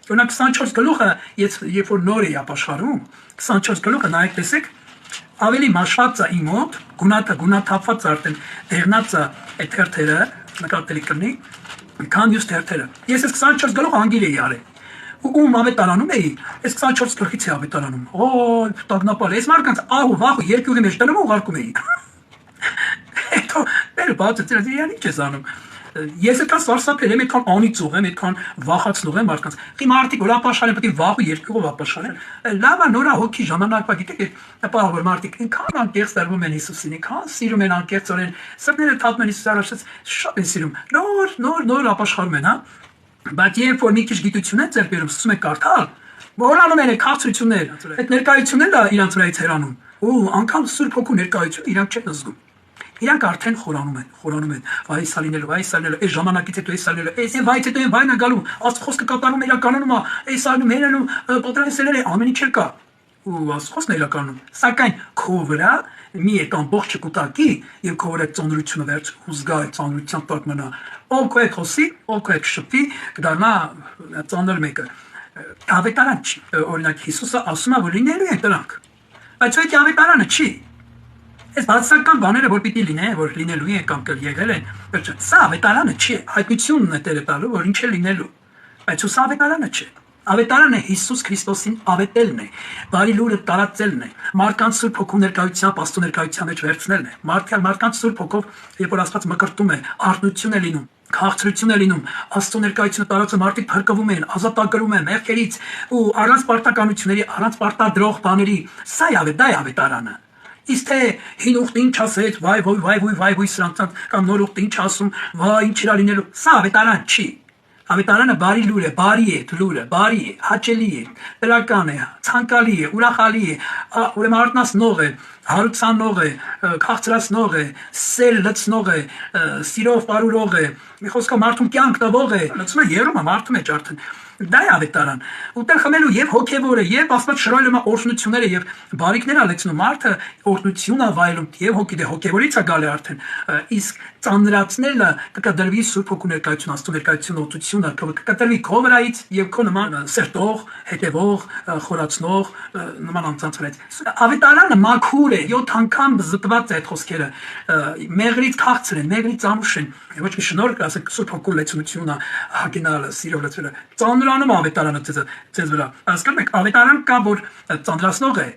Օրինակ 24 գլուխը, երբ որ նոր էի ապաշխարում, 24 գլուխը նայեք տեսեք, ավելի մաշված է իմ մոտ, գունաթափված արդեն դեղնած է այդ թերթերը, նկատելի կլինի, քան մյուս թերթերը։ Ես այս 24 գլուխ անգիր էի արել։ Ու ավետարանում էի, այս 24 գլխից է ավետարանում։ Օй, տագնապալ, այս մարդկանց ահու վախու երկյուղի մեջ տնում ուղարկում էի։ Հետո դերը բացը ծրած իրան ինչ ես անում։ Ես այդքան սարսափել եմ, այդքան անիծող եմ, այդքան վախացնող եմ մարդկանց։ Խի մարդիկ որ ապաշխարեն, պետք է վախու երկյուղով ապաշխարեն։ Լավ է նորա հոգի ժամանակվա գիտեք, ապա որ մարդիկ ինքան անկեղծ դառնում են Հիսուսին, ինքան սիրում են անկեղծորեն, սրտերը թափում են Հիսուսի առաջ, շատ են սիրում։ Նոր ապաշխարում են, հա։ Բայց երբ որ մի քիչ գիտություն են ձեռք բերում, սկսում են կարդալ, մոռանում են քաղցրություններ, այդ ներկայությունն էլ իրանց վրայից հեռանում։ Ու անգամ Սուրբ Հոգու ներկայությունը իրանք չեն զգում։ Իրանք արդեն խորանում են, վայ սա լինելու, այս ժամանակից հետո այս լինելու, այս վայից հետո այն վայնը գալու, Աստծո խոսքը կատարվում իրականում է, այս մերանում պատրաստել է ամեն ինչ կա։ Ու Աստծո խոսքն իրականում, սակայն քո վրա մի ամբողջ կուտակի եւ քո վրա ծանրությունը վերջ հուզգա ծանրության տակ մնա։ Ով քո հետ խոսի, ով քո հետ շփվի, կդառնա ծանր մեկը։ Ավետարան չի։ Օրինակ Հիսուսը ասում է, որ լինելու են դրանք։ Բայց այդ ավետարանը չի։ Այս բացասական բաները որ պիտի լինեն, որ լինելու են կամ եղել են, սա ավետարանը չի, հայտնությունն է տերը տալու, որ ինչ է լինելու, բայց սա ավետարանը չէ։ Ավետարանը Հիսուս Քրիստոսին ավետելն է, բարի լուրը տարածելն է, մարդկանց Սուրբ Հոգու ներկայությամբ, Աստծո ներկայության մեջ վերցնելն է, մարդկանց Սուրբ Հոգով, երբ որ Աստված մկրտում է, արթնություն է լինում, քաղցրություն է լինում, Աստծո ներկայությունը տարածում, մարդիկ փրկվում են, ազատագրում են մեղքերից ու առանց պարտականությունների, առանց պարտադրող բաների, սա է ավետարանը։ Իսկ թե հին ուխտը ինչ ասեց, վայ սրանցած կամ նոր ուխտը ինչ ասում, վայ ինչ իրա լինելու, սա ավետարան չի։ Ավետարանը բարի լուր է, բարի է լուրը, բարի է, հաճելի է, դրական է, ցանկալի է, ուրախալի է, ուրեմն արթնացնող է, հարուցանող է, քաղցրացնող է, սեր լցնող է, սիրով պարուրող է, մի խոսքով մարդուն կյանք տվող է, լցում է երում է մարդու մեջ արդեն։ Դա է ավետարան։ Ուտել խմելու եւ հոգեվորը եւ Աստված շռայլում է օրհնությունները եւ բարիքներ ալեցնում մարդը օրհնություն է վայելում եւ հոգեվորից է գալի արդեն իսկ ծանրացնելը կկտրվի Սուրբ Հոգու ներկայություն Աստծո ներկայություն օծությունը կկտրվի քո վրայից եւ քո նման սերտող հետեւող խորացնող նման անձանց վրայից ավետարանը մաքուր է 7 անգամ զտված է այդ խոսքերը մեղրից քաղցր են մեղրից անուշ են ոչ մի շնորհք ասեք Սուրբ Հոգու լեցունությունը հագինալը սիրով լեցվելը ծանրանում ավետարանը ձեզ վրա հասկանում եք ավետարան կա որ ծանրացնող է